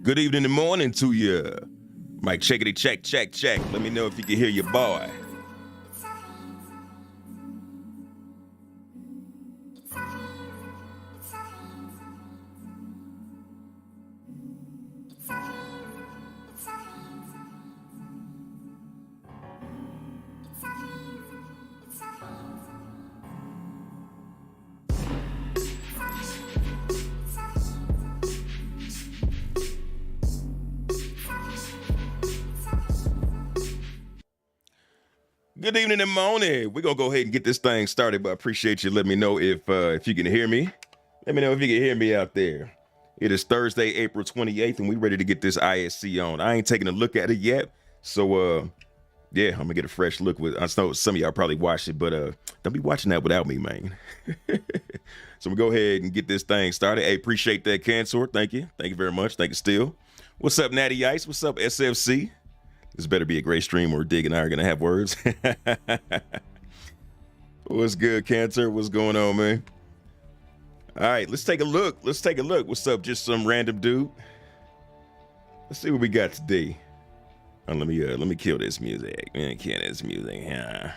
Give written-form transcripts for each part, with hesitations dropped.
Good evening and morning to you. Mike, checkity check. Let me know if you can hear your boy. Good evening and morning. We're going to go ahead and get this thing started, but I appreciate you letting me know if you can hear me. Let me know if you can hear me out there. It is Thursday, April 28th, and we're ready to get this ISC on. I ain't taking a look at it yet, so yeah, I'm going to get a fresh look. I know some of y'all probably watched it, but don't be watching that without me, man. So we'll go ahead and get this thing started. Hey, appreciate that, Cancer. Thank you. Thank you very much. Thank you, Still. What's up, Natty Ice? What's up, SFC? This better be a great stream or Dig and I are going to have words. What's good, Cancer? What's going on, man? All right, let's take a look. What's up, just some random dude? Let's see what we got today. Let me kill this music. Man, kill this music. Yeah.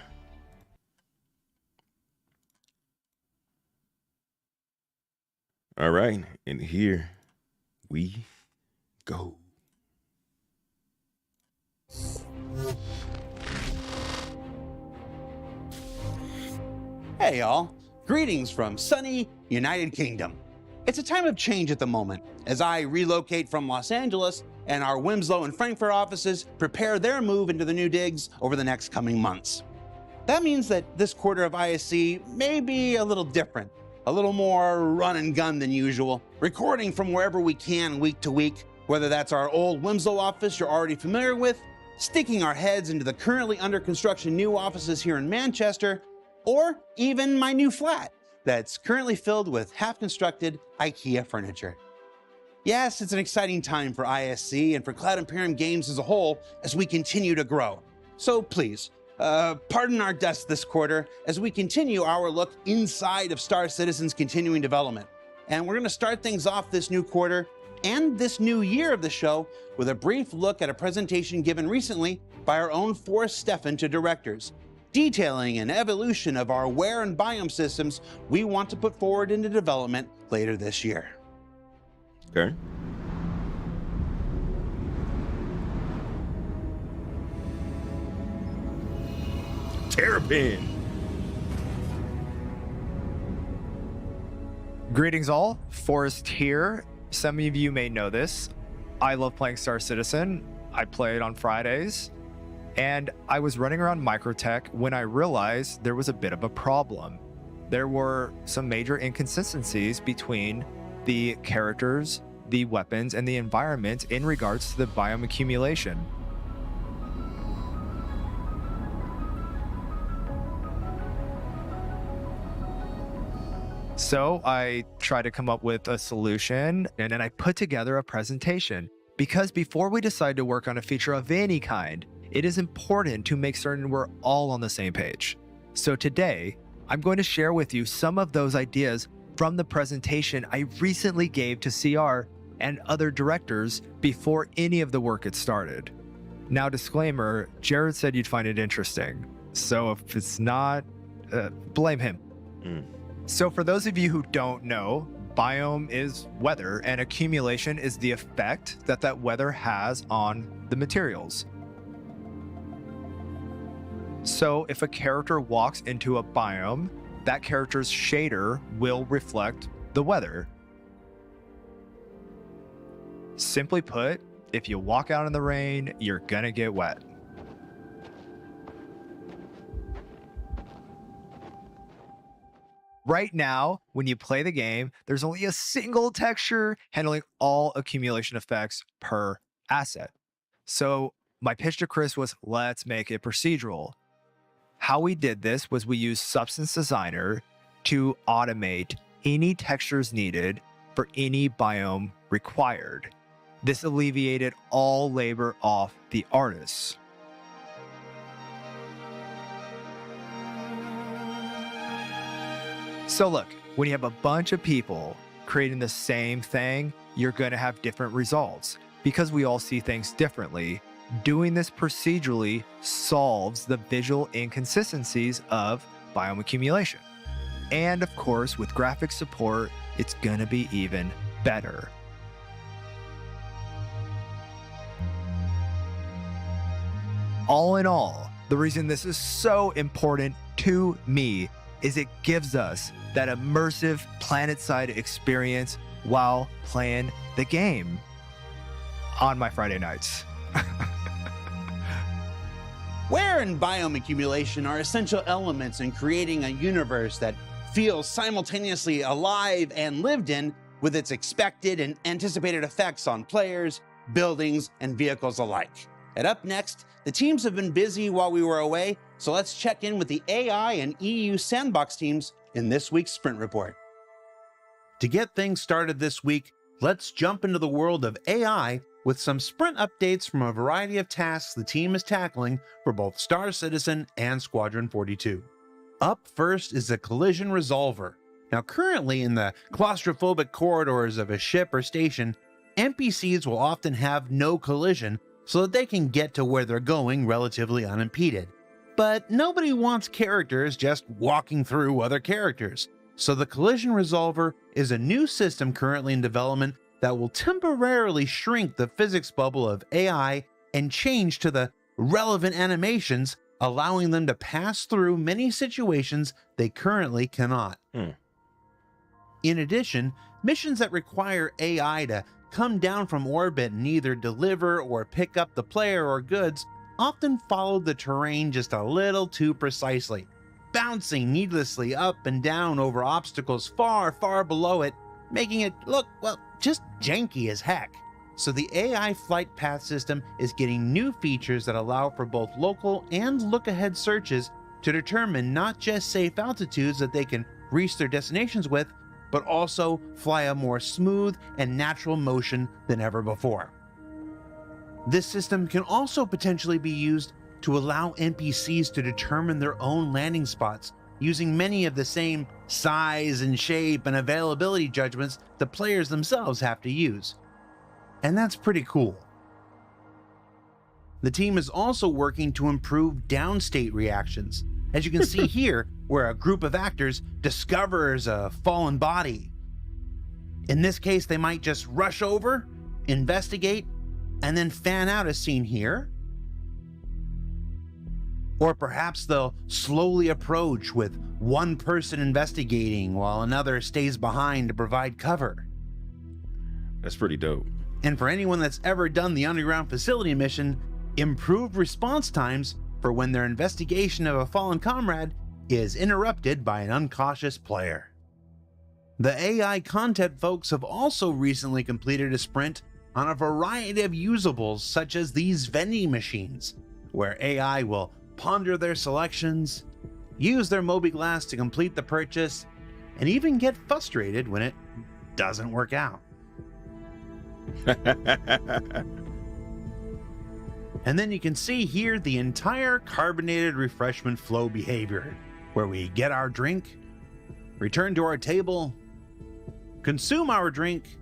All right, and here we go. Hey y'all, greetings from sunny United Kingdom. It's a time of change at the moment as I relocate from Los Angeles and our Winslow and Frankfurt offices prepare their move into the new digs over the next coming months. That means that this quarter of ISC may be a little different, a little more run and gun than usual, recording from wherever we can week to week, whether that's our old Winslow office you're already familiar with, sticking our heads into the currently under construction new offices here in Manchester, or even my new flat that's currently filled with half-constructed IKEA furniture. Yes, it's an exciting time for ISC and for Cloud Imperium Games as a whole as we continue to grow. So please, pardon our dust this quarter as we continue our look inside of Star Citizen's continuing development. And we're going to start things off this new quarter and this new year of the show with a brief look at a presentation given recently by our own Forrest Steffen to directors, detailing an evolution of our wear and biome systems we want to put forward into development later this year. Okay. Terrapin. Greetings all, Forrest here. Some of you may know this. I love playing Star Citizen. I play it on Fridays. And I was running around Microtech when I realized there was a bit of a problem. There were some major inconsistencies between the characters, the weapons, and the environment in regards to the biome accumulation. So I tried to come up with a solution, and then I put together a presentation. Because before we decide to work on a feature of any kind, it is important to make certain we're all on the same page. So today, I'm going to share with you some of those ideas from the presentation I recently gave to CR and other directors before any of the work had started. Now, disclaimer, Jared said you'd find it interesting. So if it's not, blame him. So for those of you who don't know, biome is weather and accumulation is the effect that weather has on the materials. So if a character walks into a biome, that character's shader will reflect the weather. Simply put, if you walk out in the rain, you're gonna get wet. Right now, when you play the game, there's only a single texture handling all accumulation effects per asset. So my pitch to Chris was, let's make it procedural. How we did this was we used Substance Designer to automate any textures needed for any biome required. This alleviated all labor off the artists. So look, when you have a bunch of people creating the same thing, you're going to have different results Because we all see things differently, doing this procedurally solves the visual inconsistencies of biome accumulation. And of course, with graphic support, it's gonna be even better. All in all, the reason this is so important to me is it gives us that immersive planet-side experience while playing the game on my Friday nights. Where and biome accumulation are essential elements in creating a universe that feels simultaneously alive and lived in, with its expected and anticipated effects on players, buildings, and vehicles alike. And up next, the teams have been busy while we were away, so let's check in with the AI and EU sandbox teams in this week's Sprint Report. To get things started this week, let's jump into the world of AI with some sprint updates from a variety of tasks the team is tackling for both Star Citizen and Squadron 42. Up first is the collision resolver. Now, currently in the claustrophobic corridors of a ship or station, NPCs will often have no collision so that they can get to where they're going relatively unimpeded. But nobody wants characters just walking through other characters. So the collision resolver is a new system currently in development that will temporarily shrink the physics bubble of AI and change to the relevant animations, allowing them to pass through many situations they currently cannot. In addition, missions that require AI to come down from orbit and either deliver or pick up the player or goods often follow the terrain just a little too precisely, bouncing needlessly up and down over obstacles far, far below it, making it look, well, just janky as heck. So the AI flight path system is getting new features that allow for both local and look-ahead searches to determine not just safe altitudes that they can reach their destinations with, but also fly a more smooth and natural motion than ever before. This system can also potentially be used to allow NPCs to determine their own landing spots, using many of the same size and shape and availability judgments the players themselves have to use. And that's pretty cool. The team is also working to improve downstate reactions, as you can see here, where a group of actors discovers a fallen body. In this case, they might just rush over, investigate, and then fan out as seen here. Or perhaps they'll slowly approach with one person investigating while another stays behind to provide cover. That's pretty dope. And for anyone that's ever done the underground facility mission, improved response times for when their investigation of a fallen comrade is interrupted by an uncautious player. The AI content folks have also recently completed a sprint on a variety of usables such as these vending machines, where AI will ponder their selections, use their Mobi-Glass to complete the purchase, and even get frustrated when it doesn't work out. And then you can see here the entire carbonated refreshment flow behavior, where we get our drink, return to our table, consume our drink,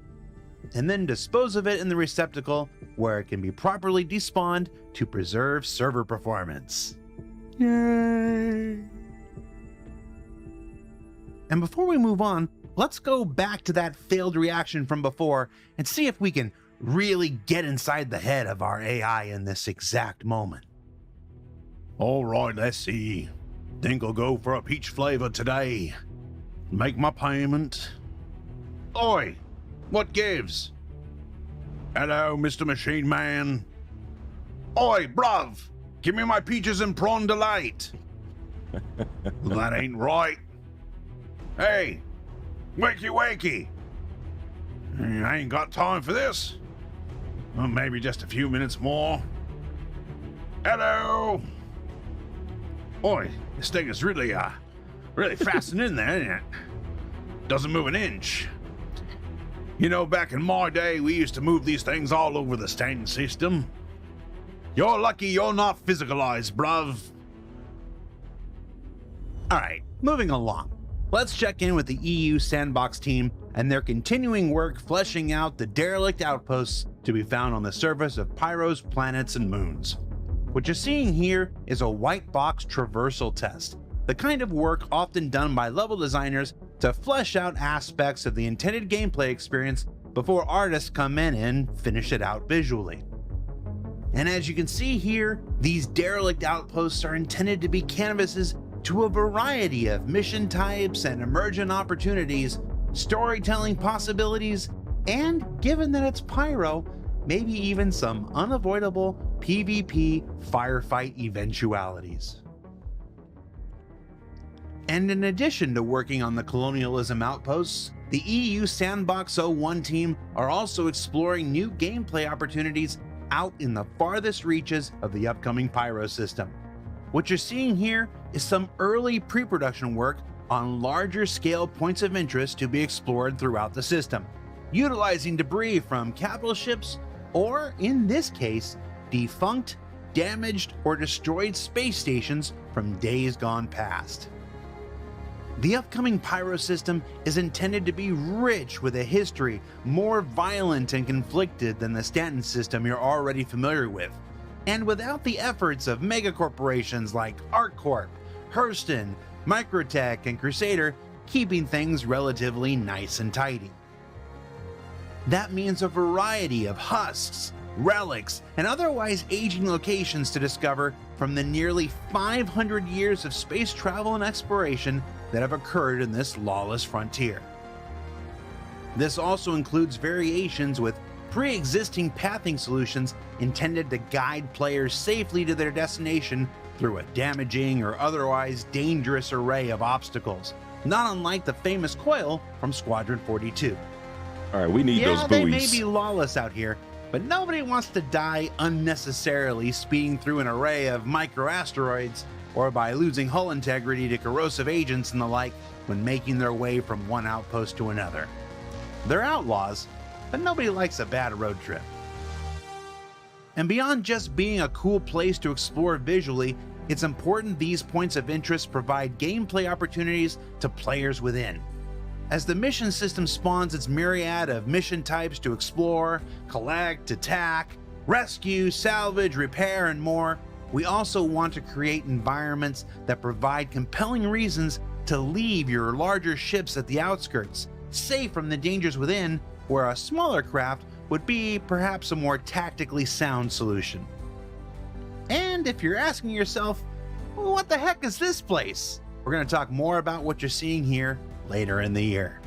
and then dispose of it in the receptacle where it can be properly despawned to preserve server performance. Yay! And before we move on, let's go back to that failed reaction from before and see if we can really get inside the head of our AI in this exact moment. All right, let's see. Think I'll go for a peach flavor today. Make my payment. Oi, what gives? Hello, Mr. Machine Man. Oi, bruv, give me my peaches and prawn delight. That ain't right. Hey, wakey wakey. I ain't got time for this. Well, maybe just a few minutes more. Hello. Oi, this thing is really fastened in there, isn't it? Doesn't move an inch. You know, back in my day, we used to move these things all over the standing system. You're lucky you're not physicalized, bruv. All right, moving along. Let's check in with the EU sandbox team and their continuing work fleshing out the derelict outposts to be found on the surface of Pyro's planets and moons. What you're seeing here is a white box traversal test, the kind of work often done by level designers to flesh out aspects of the intended gameplay experience before artists come in and finish it out visually. And as you can see here, these derelict outposts are intended to be canvases to a variety of mission types and emergent opportunities, storytelling possibilities, and given that it's Pyro, maybe even some unavoidable PvP firefight eventualities. And in addition to working on the colonialism outposts, the EU Sandbox 01 team are also exploring new gameplay opportunities out in the farthest reaches of the upcoming Pyro system. What you're seeing here is some early pre-production work on larger scale points of interest to be explored throughout the system, utilizing debris from capital ships, or in this case, defunct, damaged, or destroyed space stations from days gone past. The upcoming Pyro system is intended to be rich with a history more violent and conflicted than the Stanton system you're already familiar with, and without the efforts of megacorporations like ArcCorp, Hurston, Microtech, and Crusader keeping things relatively nice and tidy. That means a variety of husks, relics, and otherwise aging locations to discover from the nearly 500 years of space travel and exploration that have occurred in this lawless frontier. This also includes variations with pre-existing pathing solutions intended to guide players safely to their destination through a damaging or otherwise dangerous array of obstacles, not unlike the famous coil from Squadron 42. All right, we need those buoys. Yeah, they may be lawless out here, but nobody wants to die unnecessarily speeding through an array of microasteroids or by losing hull integrity to corrosive agents and the like when making their way from one outpost to another. They're outlaws, but nobody likes a bad road trip. And beyond just being a cool place to explore visually, it's important these points of interest provide gameplay opportunities to players within. As the mission system spawns its myriad of mission types to explore, collect, attack, rescue, salvage, repair, and more, we also want to create environments that provide compelling reasons to leave your larger ships at the outskirts, safe from the dangers within, where a smaller craft would be perhaps a more tactically sound solution. And if you're asking yourself, what the heck is this place? We're going to talk more about what you're seeing here later in the year.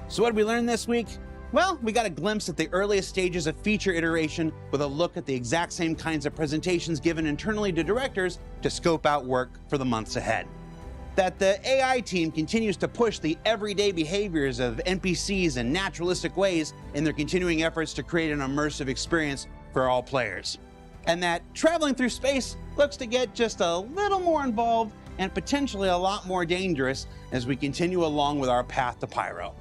So what did we learn this week? Well, we got a glimpse at the earliest stages of feature iteration with a look at the exact same kinds of presentations given internally to directors to scope out work for the months ahead. That the AI team continues to push the everyday behaviors of NPCs in naturalistic ways in their continuing efforts to create an immersive experience for all players. And that traveling through space looks to get just a little more involved and potentially a lot more dangerous as we continue along with our path to Pyro.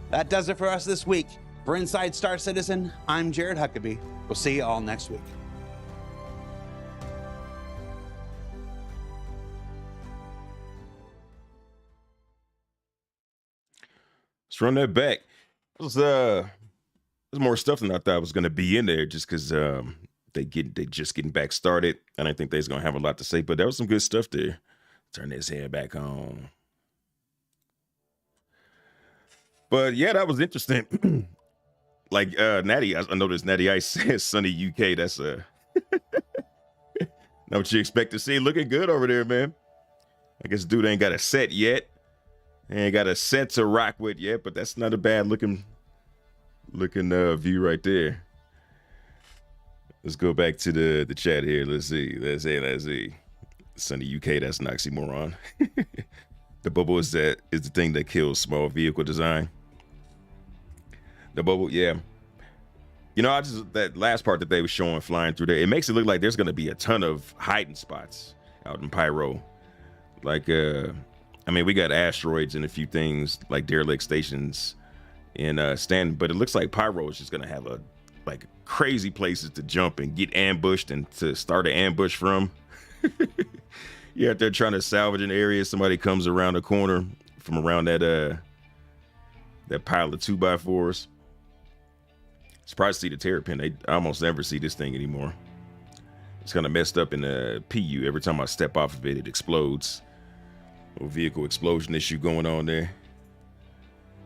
That does it for us this week. For Inside Star Citizen, I'm Jared Huckabee. We'll see you all next week. Let's run that back. There's more stuff than I thought was going to be in there, just because they just getting back started, and I think they's going to have a lot to say. But there was some good stuff there. Turn this head back on. But yeah, that was interesting. Like Natty, I noticed Natty Ice says Sunny UK. That's not what you expect to see. Looking good over there, man. I guess dude ain't got a set yet. Ain't got a set to rock with yet, but that's not a bad looking view right there. Let's go back to the chat here. Let's see. Sunny UK, that's an oxymoron. The bubble is the thing that kills small vehicle design. The bubble, yeah. You know, that last part that they were showing flying through there, it makes it look like there's gonna be a ton of hiding spots out in Pyro. Like, I mean, we got asteroids and a few things like derelict stations in Stanton, but it looks like Pyro is just gonna have like crazy places to jump and get ambushed and to start an ambush from. You're out there trying to salvage an area, somebody comes around the corner from around that that pile of 2x4s. Surprised to see the terrapin. I almost never see this thing anymore. It's kind of messed up in the PU. Every time I step off of it, it explodes. Little vehicle explosion issue going on there.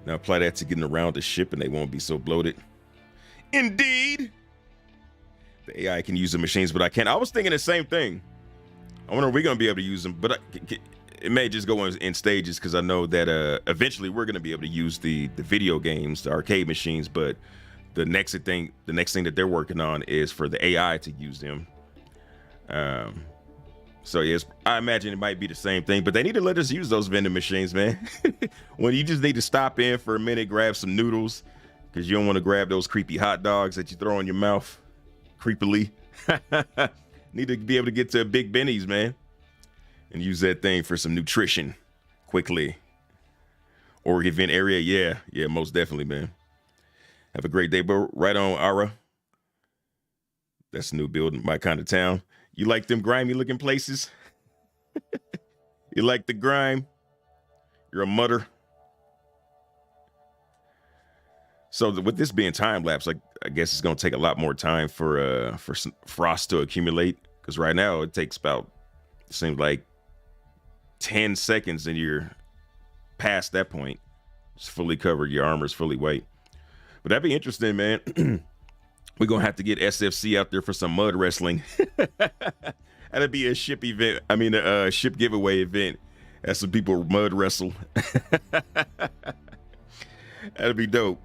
Now apply that to getting around the ship and they won't be so bloated. Indeed. The AI can use the machines, but I can't. I was thinking the same thing. I wonder if we're going to be able to use them, but it may just go in stages, because I know that eventually we're going to be able to use the video games, the arcade machines, but the next thing that they're working on is for the AI to use them. So yes, I imagine it might be the same thing, but they need to let us use those vending machines, man. When you just need to stop in for a minute, grab some noodles, because you don't want to grab those creepy hot dogs that you throw in your mouth creepily. Need to be able to get to a Big Benny's, man, and use that thing for some nutrition quickly. Or event area, yeah, most definitely, man. Have a great day, bro. Right on, Ara. That's a new building, my kind of town. You like them grimy looking places? You like the grime? You're a mutter. So with this being time lapse, like, I guess it's gonna take a lot more time for some frost to accumulate. Because right now it takes about, it seems like 10 seconds and you're past that point. It's fully covered. Your armor's fully white. But that'd be interesting, man. We're gonna have to get SFC out there for some mud wrestling. That'd be a ship event. I mean, a ship giveaway event. Have some people mud wrestle. That'd be dope.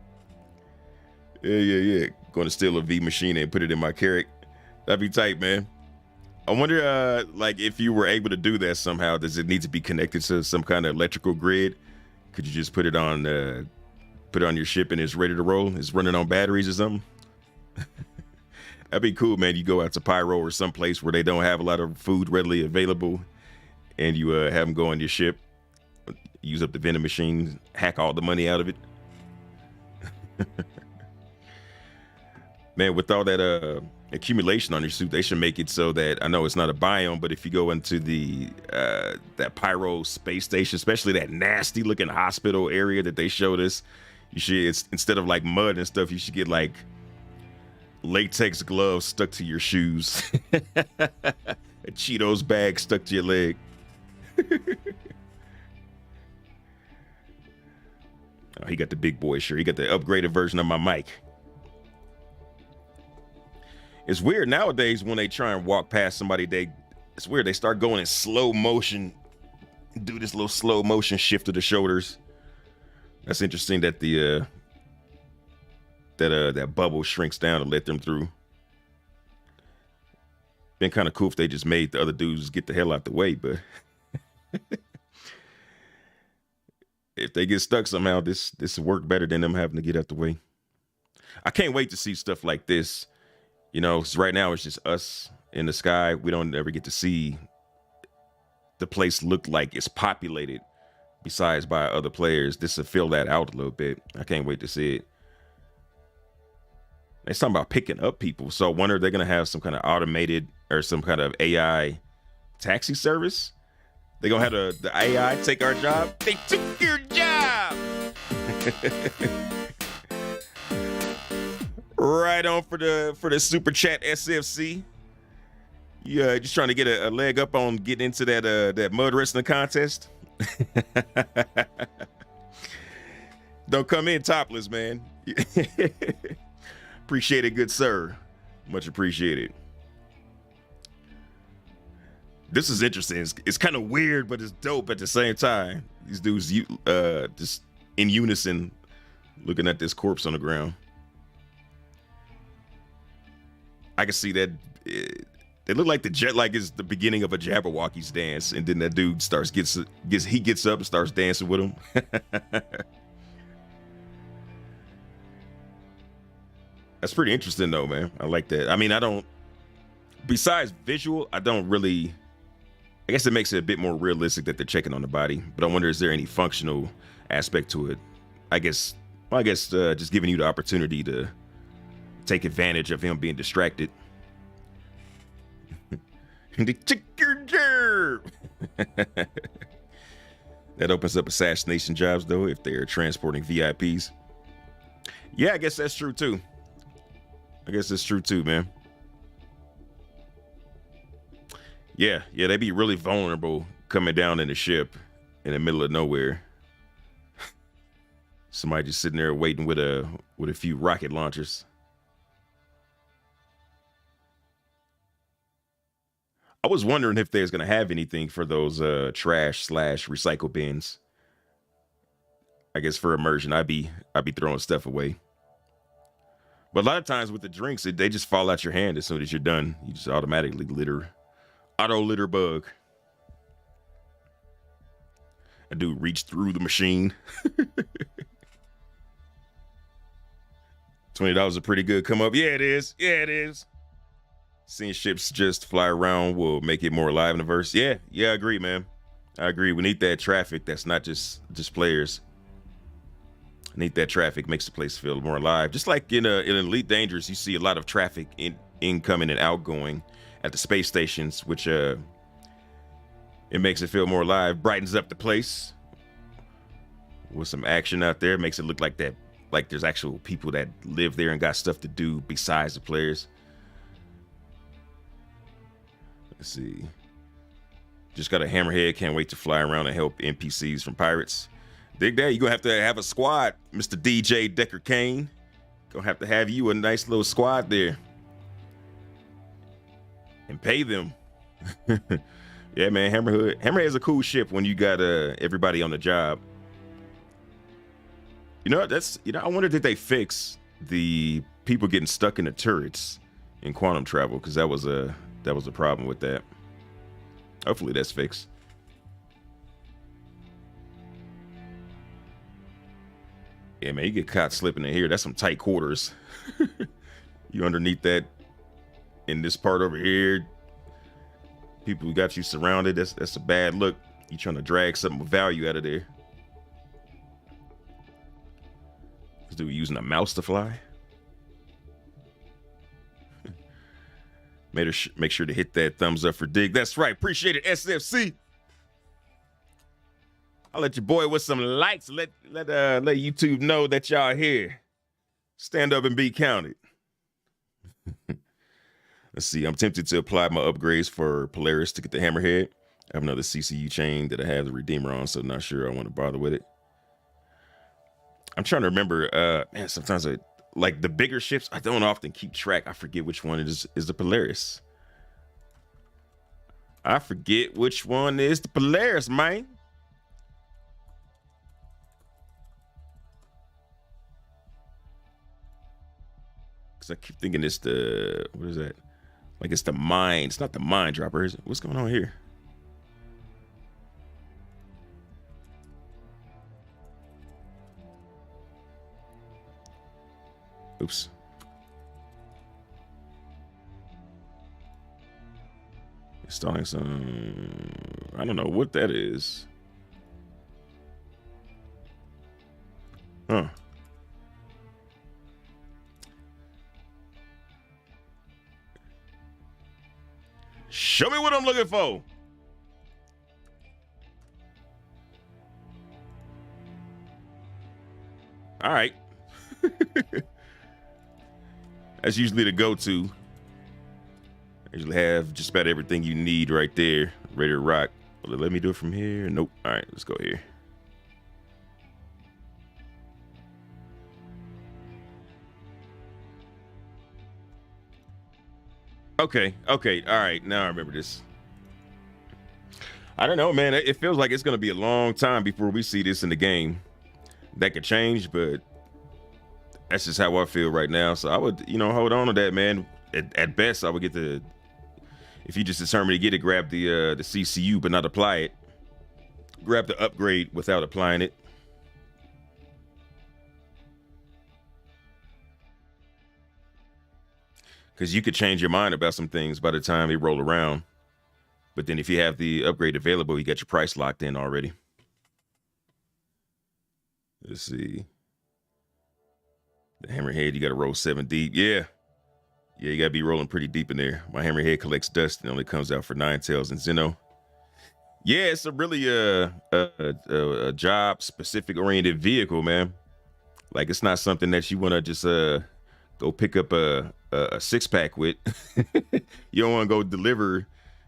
Yeah. Going to steal a V machine and put it in my carrot. That'd be tight, man. I wonder, like, if you were able to do that somehow, does it need to be connected to some kind of electrical grid? Could you just put it on your ship and it's ready to roll? It's running on batteries or something? That'd be cool, man. You go out to Pyro or someplace where they don't have a lot of food readily available, and you have them go on your ship, use up the vending machine, hack all the money out of it. Man, with all that accumulation on your suit, they should make it so that, I know it's not a biome, but if you go into the that Pyro space station, especially that nasty looking hospital area that they showed us, it's instead of like mud and stuff, you should get like latex gloves stuck to your shoes. A Cheetos bag stuck to your leg. Oh, he got the big boy shirt. He got the upgraded version of my mic. It's weird nowadays when they try and walk past somebody, it's weird. They start going in slow motion, do this little slow motion shift of the shoulders. That's interesting that that bubble shrinks down to let them through. Been kind of cool if they just made the other dudes get the hell out the way, but if they get stuck somehow, this will work better than them having to get out the way. I can't wait to see stuff like this. You know, 'cause right now it's just us in the sky. We don't ever get to see the place look like it's populated besides by other players. This will fill that out a little bit. I can't wait to see it. They're talking about picking up people. So I wonder if they're going to have some kind of automated or some kind of AI taxi service. They're going to have the AI take our job. They took your job. Right on for the super chat SFC. Yeah, just trying to get a leg up on getting into that mud wrestling contest. Don't come in topless, man. Appreciate it, good sir. Much appreciated. This is interesting. It's kind of weird, but it's dope at the same time. These dudes just in unison looking at this corpse on the ground. I can see that they look like it's the beginning of a Jabberwocky's dance, and then that dude gets up and starts dancing with him. That's pretty interesting though, man. I like that. I mean, besides visual, I guess it makes it a bit more realistic that they're checking on the body, but I wonder, is there any functional aspect to it? I guess just giving you the opportunity to take advantage of him being distracted. They took your gerb. That'd That opens up assassination jobs, though, if they're transporting VIPs. Yeah, I guess that's true, too. Man. Yeah, they be really vulnerable coming down in the ship in the middle of nowhere. Somebody just sitting there waiting with a few rocket launchers. I was wondering if there's gonna have anything for those trash/recycle bins. I guess for immersion, I'd be throwing stuff away. But a lot of times with the drinks, they just fall out your hand as soon as you're done. You just automatically auto litter bug. A dude reached through the machine. $20 is a pretty good come up. Yeah, it is. Seeing ships just fly around will make it more alive in the verse. Yeah, I agree, man. I agree. We need that traffic that's not just players. I need that traffic, makes the place feel more alive. Just like in Elite Dangerous, you see a lot of traffic incoming and outgoing at the space stations, which it makes it feel more alive, brightens up the place with some action out there, makes it look like that, like there's actual people that live there and got stuff to do besides the players. Let's see. Just got a hammerhead. Can't wait to fly around and help NPCs from pirates. Dig that. You're going to have a squad, Mr. DJ Decker Kane. Gonna have you a nice little squad there. And pay them. Yeah, man. Hammerhead is a cool ship when you got everybody on the job. I wonder did they fix the people getting stuck in the turrets in quantum travel, because that was a problem with that. Hopefully that's fixed. Yeah, man, you get caught slipping in here. That's some tight quarters. You underneath that in this part over here. People got you surrounded. That's a bad look. You trying to drag something of value out of there. This dude using a mouse to fly. Make sure to hit that thumbs up for Dig. That's right. Appreciate it, SFC. I'll let your boy with some likes. Let YouTube know that y'all here. Stand up and be counted. Let's see. I'm tempted to apply my upgrades for Polaris to get the hammerhead. I have another CCU chain that I have the Redeemer on, so not sure I want to bother with it. I'm trying to remember. Man, sometimes like the bigger ships, I don't often keep track. I forget which one is the Polaris. I forget which one is the Polaris, man. Because I keep thinking it's the, what is that? Like it's the mine. It's not the mine dropper, is it? What's going on here? Oops. Installing some, I don't know what that is. Huh. Show me what I'm looking for. All right. That's usually the go-to. I usually have just about everything you need right there, ready to rock. Will it let me do it from here? Nope. All right, let's go here. Okay. All right, now I remember this. I don't know, man. It feels like it's going to be a long time before we see this in the game. That could change, but that's just how I feel right now. So I would, hold on to that, man. At best, I would get the, if you just determine to get it, grab the CCU, but not apply it. Grab the upgrade without applying it. Because you could change your mind about some things by the time they roll around. But then if you have the upgrade available, you got your price locked in already. Let's see. The hammerhead, you got to roll 7 deep. Yeah, you got to be rolling pretty deep in there. My hammerhead collects dust and only comes out for 9 tails and Zeno. Yeah, it's a really a job specific oriented vehicle, man. Like it's not something that you want to just go pick up a six pack with. You don't want to go deliver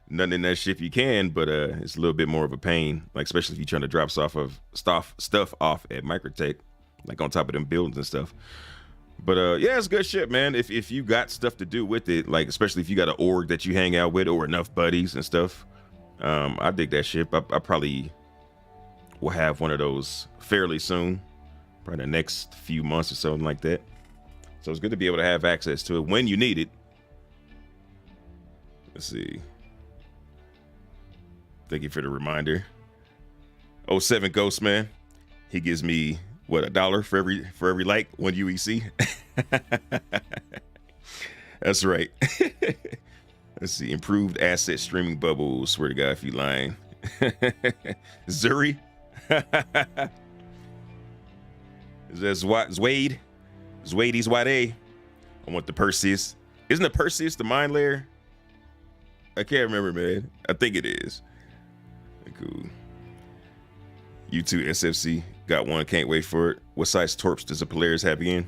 nothing in that shit if you can, but it's a little bit more of a pain, like especially if you're trying to drop stuff off at Microtech, like on top of them buildings and stuff. But yeah, it's good shit, man. If you got stuff to do with it, like especially if you got an org that you hang out with or enough buddies and stuff, I dig that shit. I probably will have one of those fairly soon, probably the next few months or something like that. So it's good to be able to have access to it when you need it. Let's see. Thank you for the reminder. 07 Ghost Man, he gives me what, $1 for every like, 1 UEC. That's right. Let's see. Improved asset streaming bubble. Swear to God, if you lying. Zuri. Is that Zwade? Zwade's Wade. I want the Perseus. Isn't the Perseus the mine layer? I can't remember, man. I think it is. Cool. You too, SFC. Got one. Can't wait for it. What size torps does the Polaris have again?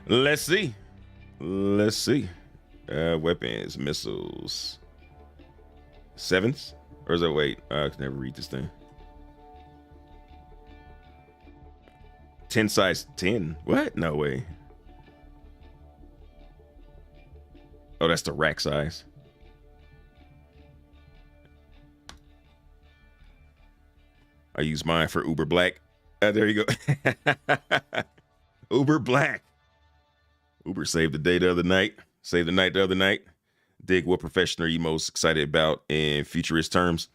Let's see. Let's see. Weapons, missiles. 7s? Or is that, wait, I can never read this thing. 10 size 10. What? No way. Oh, that's the rack size. I use mine for Uber Black. There you go. Uber Black. Uber saved the day the other night. Saved the night the other night. Dig, what profession are you most excited about in futurist terms?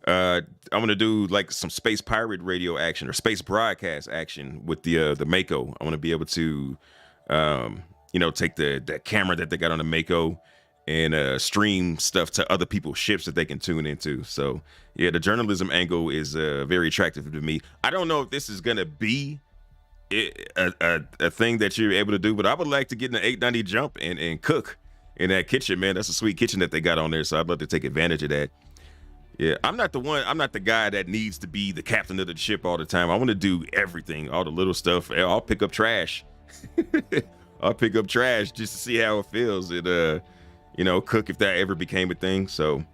I'm gonna do like some space pirate radio action or space broadcast action with the Mako. I want to be able to, take that camera that they got on the Mako and stream stuff to other people's ships that they can tune into. So yeah, the journalism angle is very attractive to me. I don't know if this is gonna be a thing that you're able to do, but I would like to get in an 890 jump and cook in that kitchen, man. That's a sweet kitchen that they got on there, so I'd love to take advantage of that. Yeah, I'm not the guy that needs to be the captain of the ship all the time. I want to do everything, all the little stuff. I'll pick up trash. I'll pick up trash just to see how it feels and cook if that ever became a thing. So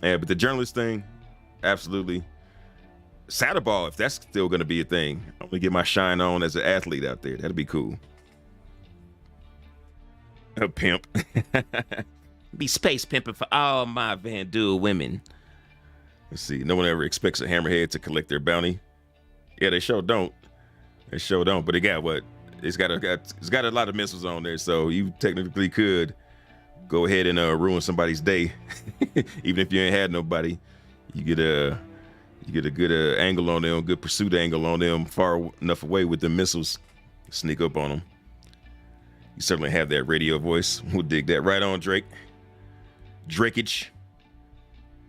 yeah, but the journalist thing, absolutely. Saddleball, if that's still gonna be a thing, I'm gonna get my shine on as an athlete out there. That'd be cool. A pimp. Be space pimping for all my Vanduul women. Let's see. No one ever expects a hammerhead to collect their bounty. Yeah, they sure don't. They sure don't. But it got what? It's got a lot of missiles on there, so you technically could go ahead and ruin somebody's day, even if you ain't had nobody. You get a good angle on them, good pursuit angle on them, far enough away with the missiles. Sneak up on them. You certainly have that radio voice. We'll dig that. Right on, Drake. Drakeage.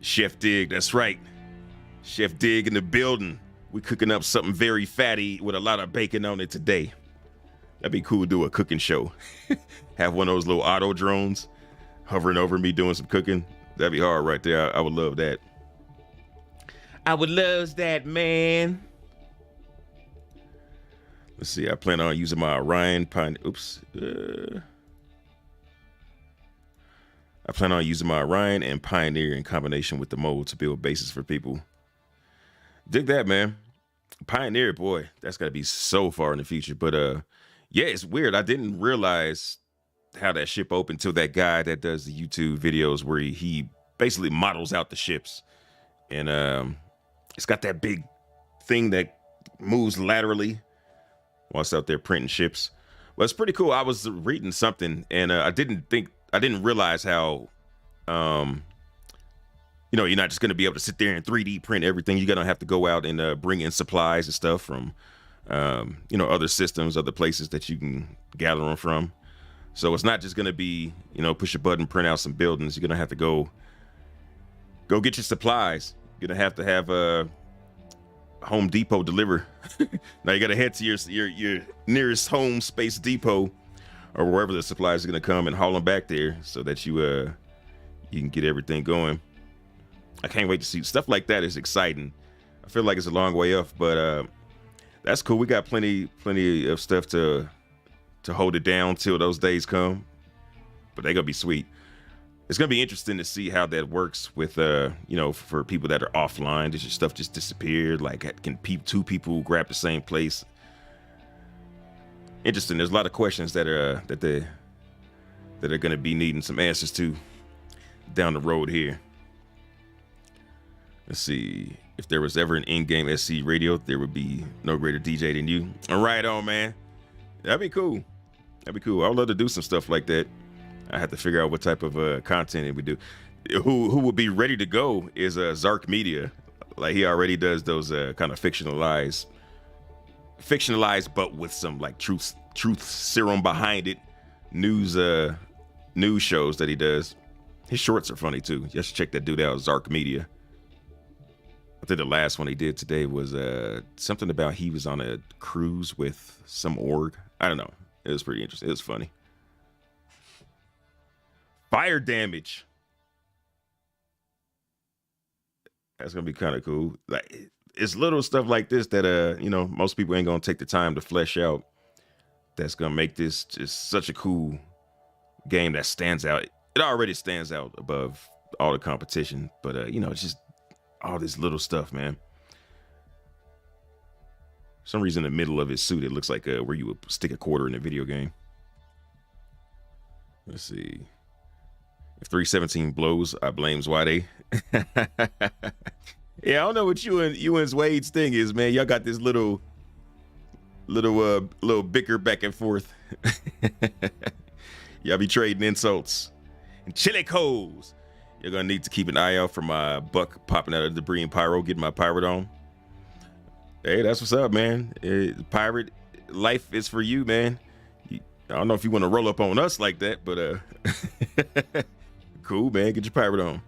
Chef Dig, that's right. Chef Dig in the building. We cooking up something very fatty with a lot of bacon on it today. That'd be cool to do a cooking show. Have one of those little auto drones hovering over me doing some cooking. That'd be hard right there. I would love that. I would love that, man. Let's see. I plan on using my Orion Pioneer. I plan on using my Orion and Pioneer in combination with the mode to build bases for people. Dig that, man. Pioneer, boy, that's got to be so far in the future. But yeah, it's weird. I didn't realize how that ship opened till that guy that does the YouTube videos where he basically models out the ships. And it's got that big thing that moves laterally while it's out there printing ships. Well, it's pretty cool. I was reading something and I didn't realize how, you're not just going to be able to sit there and 3D print everything. You're going to have to go out and bring in supplies and stuff from, other systems, other places that you can gather them from. So it's not just going to be, push a button, print out some buildings. You're going to have to go get your supplies. You're going to have a Home Depot deliver. Now you got to head to your nearest home space depot or wherever the supplies are going to come and haul them back there so that you can get everything going. I can't wait to see stuff like that. Is exciting. I feel like it's a long way off, but that's cool. We got plenty of stuff to hold it down till those days come, but they're gonna be sweet. It's gonna be interesting to see how that works with for people that are offline. Does your stuff just disappear? Like, can two people grab the same place? Interesting. There's a lot of questions that are gonna be needing some answers to down the road here. Let's see. If there was ever an in-game SC radio, there would be no greater DJ than you. All right, on, man. That'd be cool. That'd be cool. I would love to do some stuff like that. I have to figure out what type of content it would do. Who would be ready to go is Zark Media. Like, he already does those kind of fictionalized, but with some like truth serum behind it. News shows that he does. His shorts are funny too. Just check that dude out, Zark Media. I think the last one he did today was something about he was on a cruise with some org. I don't know. It was pretty interesting. It was funny. Fire damage. That's gonna be kind of cool. Like, it's little stuff like this that most people ain't gonna take the time to flesh out. That's gonna make this just such a cool game that stands out. It already stands out above all the competition, but it's just all this little stuff, man. For some reason, in the middle of his suit, it looks like where you would stick a quarter in a video game. Let's see. If 317 blows, I blames Wade. Yeah, I don't know what you and Wade's thing is, man. Y'all got this little bicker back and forth. Y'all be trading insults and chili coals. You're gonna need to keep an eye out for my buck popping out of debris and Pyro, getting my pirate on. Hey, that's what's up, man. Pirate life is for you, man. I don't know if you want to roll up on us like that, but cool, man. Get your pirate on.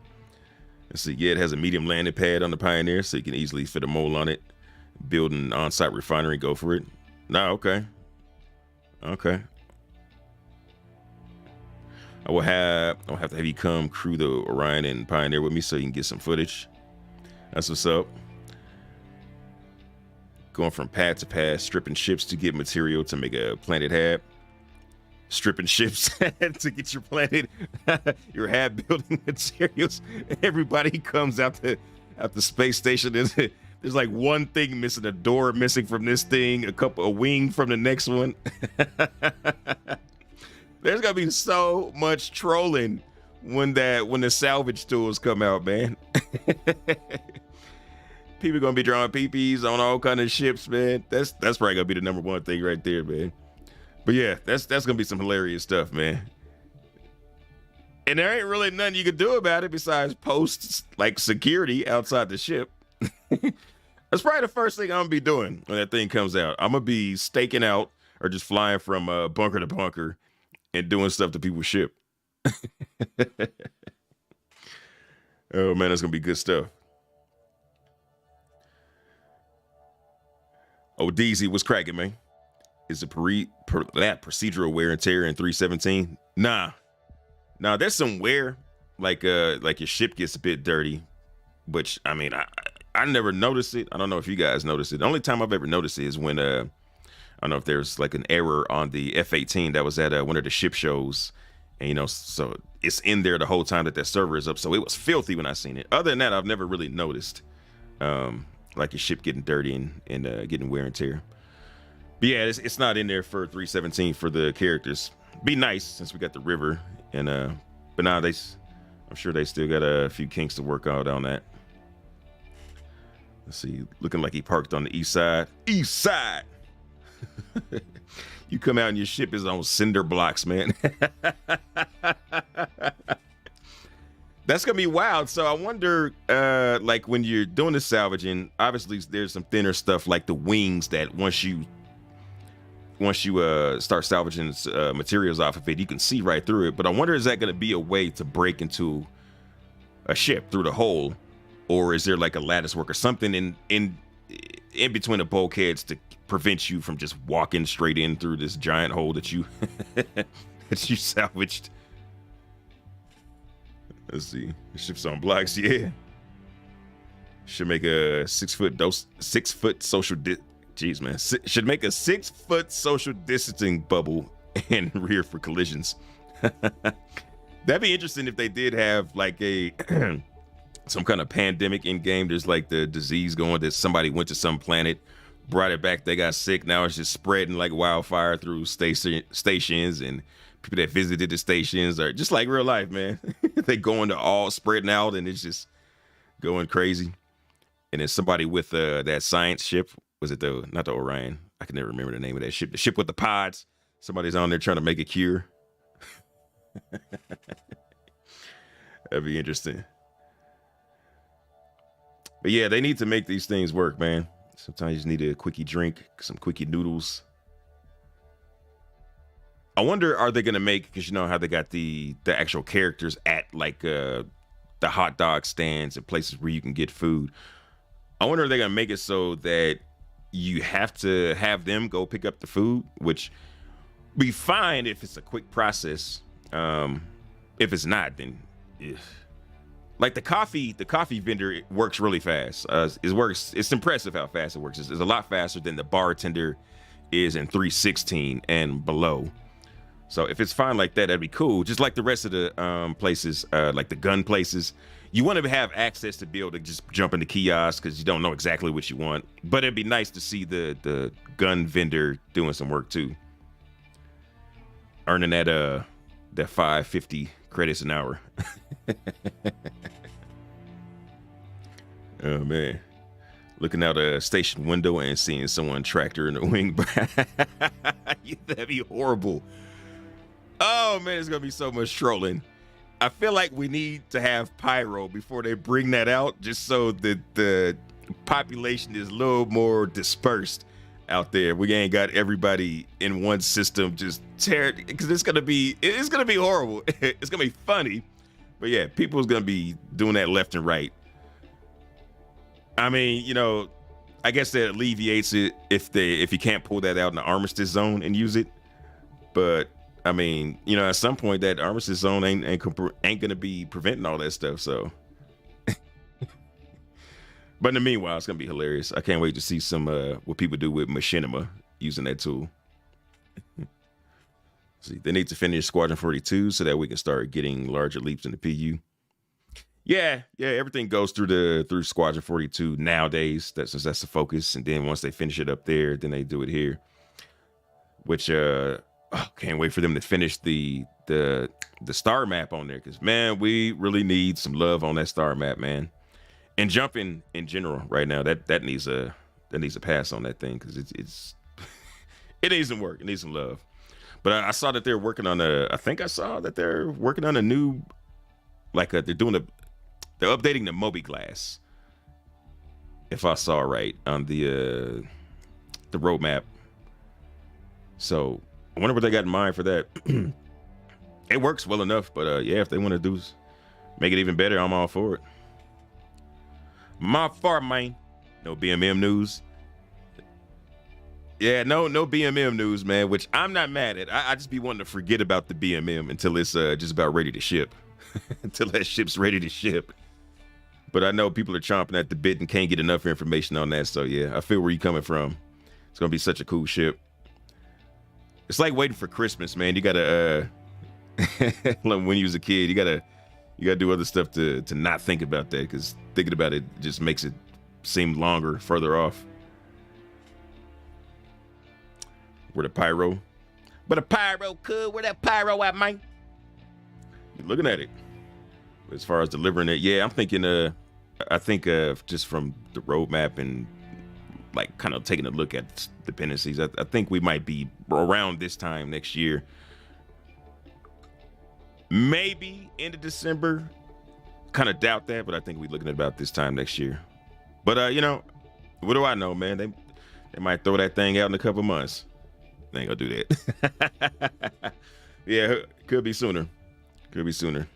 Let's see. Yeah, it has a medium landing pad on the Pioneer, so you can easily fit a mole on it. Build an on-site refinery, go for it. Nah, okay. I'll have to have you come crew the Orion and Pioneer with me so you can get some footage. That's what's up. Going from pad to pad, stripping ships to get material to make a planet hab. Stripping ships to get your planet, your hab building materials. Everybody comes out the space station. There's like one thing missing, a door missing from this thing, a wing from the next one. There's gonna be so much trolling when the salvage tools come out, man. People gonna be drawing peepees on all kind of ships, man. That's probably gonna be the number one thing right there, man. But yeah, that's gonna be some hilarious stuff, man. And there ain't really nothing you can do about it besides post like security outside the ship. That's probably the first thing I'm gonna be doing when that thing comes out. I'm gonna be staking out or just flying from bunker to bunker and doing stuff to people's ship. Oh man, that's gonna be good stuff. Oh, DZ, what's cracking, man? Is that procedural wear and tear in 317? Nah, there's some wear, like your ship gets a bit dirty, which I mean, I never noticed it. I don't know if you guys noticed it. The only time I've ever noticed it is when I don't know if there's like an error on the F-18 that was at one of the ship shows, and so it's in there the whole time that server is up. So it was filthy when I seen it. Other than that, I've never really noticed like your ship getting dirty and getting wear and tear. But yeah, it's not in there for 317 for the characters. Be nice since we got the river, and but now I'm sure they still got a few kinks to work out on that. Let's see, looking like he parked on the east side. East side. You come out and your ship is on cinder blocks, man. That's gonna be wild. So I wonder, like when you're doing the salvaging, obviously there's some thinner stuff like the wings that once you start salvaging materials off of it, you can see right through it. But I wonder, is that gonna be a way to break into a ship through the hole, or is there like a lattice work or something in between the bulkheads to prevent you from just walking straight in through this giant hole that you that you salvaged? Let's see. The ship's on blocks, yeah. Should make a 6 foot social jeez, man. Should make a 6 foot social distancing bubble and rear for collisions. That'd be interesting if they did have like a some kind of pandemic in game. There's like the disease going that somebody went to some planet, brought it back, they got sick. Now it's just spreading like wildfire through stations, and people that visited the stations are just like real life, man. They going to all spreading out, and it's just going crazy. And then somebody with that science ship, was it not the Orion? I can never remember the name of that ship. The ship with the pods. Somebody's on there trying to make a cure. That'd be interesting. But yeah, they need to make these things work, man. Sometimes you just need a quickie drink, some quickie noodles. I wonder, are they gonna make, because you know how they got the actual characters at like the hot dog stands and places where you can get food. I wonder if they're gonna make it so that you have to have them go pick up the food, which be fine if it's a quick process. If it's not, then like the coffee vendor, it works really fast. It's impressive how fast it works. It's a lot faster than the bartender is in 316 and below. So if it's fine like that, that'd be cool. Just like the rest of the places, like the gun places, you want to have access to be able to just jump into kiosks because you don't know exactly what you want. But it'd be nice to see the gun vendor doing some work too, earning that 550 credits an hour. Oh man, looking out a station window and seeing someone tractor in the wing. That'd be horrible. Oh man, it's gonna be so much trolling. I feel like we need to have Pyro before they bring that out, just so that the population is a little more dispersed out there. We ain't got everybody in one system just tearing, because it's gonna be horrible. It's gonna be funny, but yeah, people's gonna be doing that left and right. I mean, you know, I guess that alleviates it if you can't pull that out in the armistice zone and use it. But I mean, you know, at some point that armistice zone ain't gonna be preventing all that stuff. So, but in the meanwhile, it's gonna be hilarious. I can't wait to see some what people do with machinima using that tool. See, they need to finish Squadron 42 so that we can start getting larger leaps in the PU. Yeah, everything goes through Squadron 42 nowadays. That's the focus. And then once they finish it up there, then they do it here. Which can't wait for them to finish the star map on there, because man, we really need some love on that star map, man. And jumping in general right now, that needs a pass on that thing, because it's it needs some work. It needs some love. But I saw that they're working on they're working on a new, like they're updating the Moby Glass, if I saw right on the roadmap. So I wonder what they got in mind for that. It works well enough, but yeah, if they want to make it even better, I'm all for it. My far, man. No BMM news. Yeah, no BMM news, man, which I'm not mad at. I just be wanting to forget about the BMM until it's just about ready to ship. Until that ship's ready to ship. But I know people are chomping at the bit and can't get enough information on that. So yeah, I feel where you're coming from. It's gonna be such a cool ship. It's like waiting for Christmas, man. You gotta when you was a kid, you gotta do other stuff to not think about that, because thinking about it just makes it seem longer, further off. Where the Pyro? But a Pyro could. Where that Pyro at, man? You're looking at it. As far as delivering it, yeah, I'm thinking I think just from the roadmap and like kind of taking a look at dependencies, I think we might be around this time next year. Maybe end of December. Kind of doubt that, but I think we're looking at about this time next year. But you know, what do I know, man? They might throw that thing out in a couple months. They ain't gonna do that. Yeah, could be sooner. Could be sooner.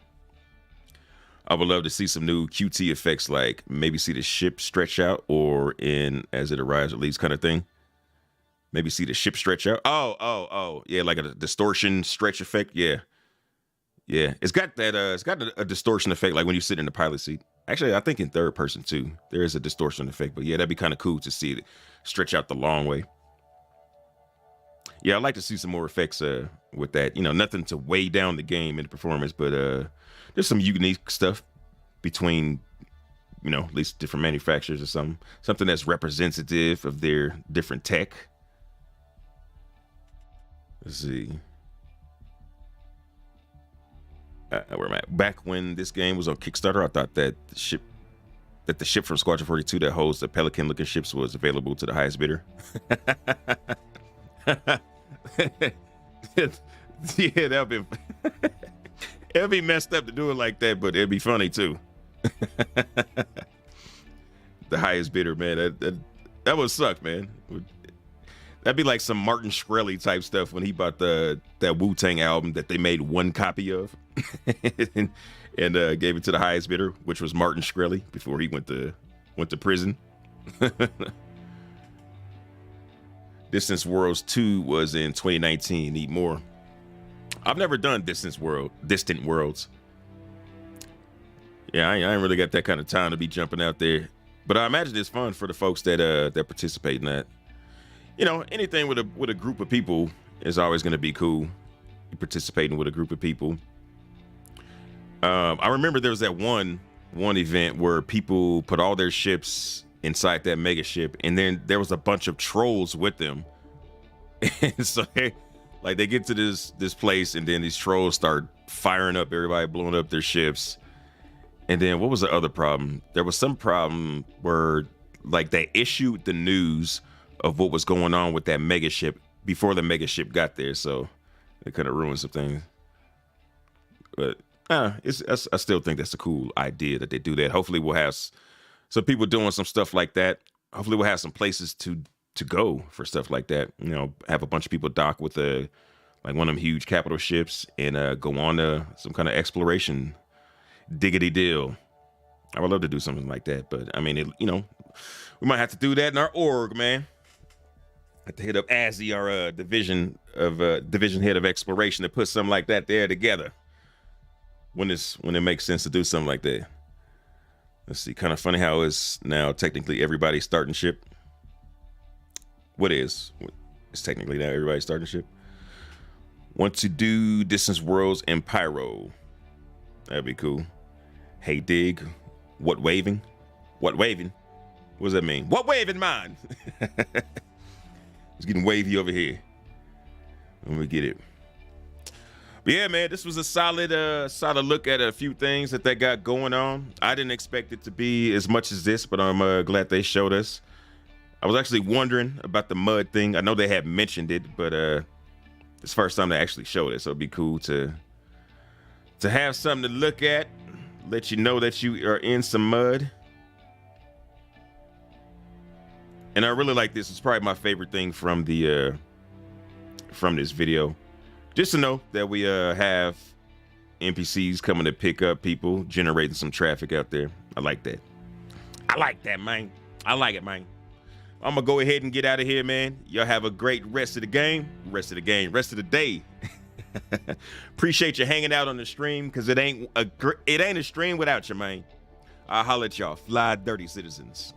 I would love to see some new QT effects, like maybe see the ship stretch out, or in as it arrives or leaves kind of thing. Maybe see the ship stretch out. Oh, yeah, like a distortion stretch effect. Yeah. It's got that. It's got a distortion effect, like when you sit in the pilot seat. Actually, I think in third person too. There is a distortion effect, but yeah, that'd be kind of cool to see it stretch out the long way. Yeah, I'd like to see some more effects with that. You know, nothing to weigh down the game and the performance, but there's some unique stuff between, you know, at least different manufacturers or something that's representative of their different tech. Let's see. Where am I at? Back when this game was on Kickstarter, I thought that the ship from Squadron 42 that holds the Pelican-looking ships was available to the highest bidder. Yeah, it'd be messed up to do it like that, but it'd be funny too. The highest bidder, man. That would suck, man. That'd be like some Martin Shkreli type stuff when he bought that Wu-Tang album that they made one copy of and gave it to the highest bidder, which was Martin Shkreli before he went to prison. Distant Worlds 2 was in 2019. Need more. I've never done Distant Worlds. Yeah, I ain't really got that kind of time to be jumping out there. But I imagine it's fun for the folks that participate in that. You know, anything with a group of people is always going to be cool. You participating with a group of people. I remember there was that one event where people put all their ships inside that mega ship, and then there was a bunch of trolls with them. And so they get to this place, and then these trolls start firing up everybody, blowing up their ships. And then what was the other problem? There was some problem where like they issued the news of what was going on with that mega ship before the mega ship got there, so it kind of ruined some things. But I still think that's a cool idea that they do that. Hopefully we'll have some people doing some stuff like that. Hopefully we'll have some places to go for stuff like that. You know, have a bunch of people dock with like one of them huge capital ships and go on to some kind of exploration diggity deal. I would love to do something like that, but I mean, we might have to do that in our org, man. Have to hit up Azzy, our division head of exploration, to put something like that there together when it makes sense to do something like that. Let's see. Kind of funny how it's now technically everybody's starting ship. It's technically now everybody's starting ship. Want to do Distance Worlds and Pyro? That'd be cool. Hey, dig. What waving? What waving? What does that mean? What waving, man? It's getting wavy over here. Let me get it. But yeah, man, this was a solid look at a few things that they got going on. I didn't expect it to be as much as this, but I'm glad they showed us. I was actually wondering about the mud thing. I know they had mentioned it, but it's the first time they actually showed it, so it'd be cool to have something to look at, let you know that you are in some mud. And I really like this. It's probably my favorite thing from this video. Just to know that we have NPCs coming to pick up people, generating some traffic out there. I like that. I like that, man. I like it, man. I'm gonna go ahead and get out of here, man. Y'all have a great rest of the day. Appreciate you hanging out on the stream, because it ain't a stream without you, man. I'll holler at y'all. Fly dirty citizens.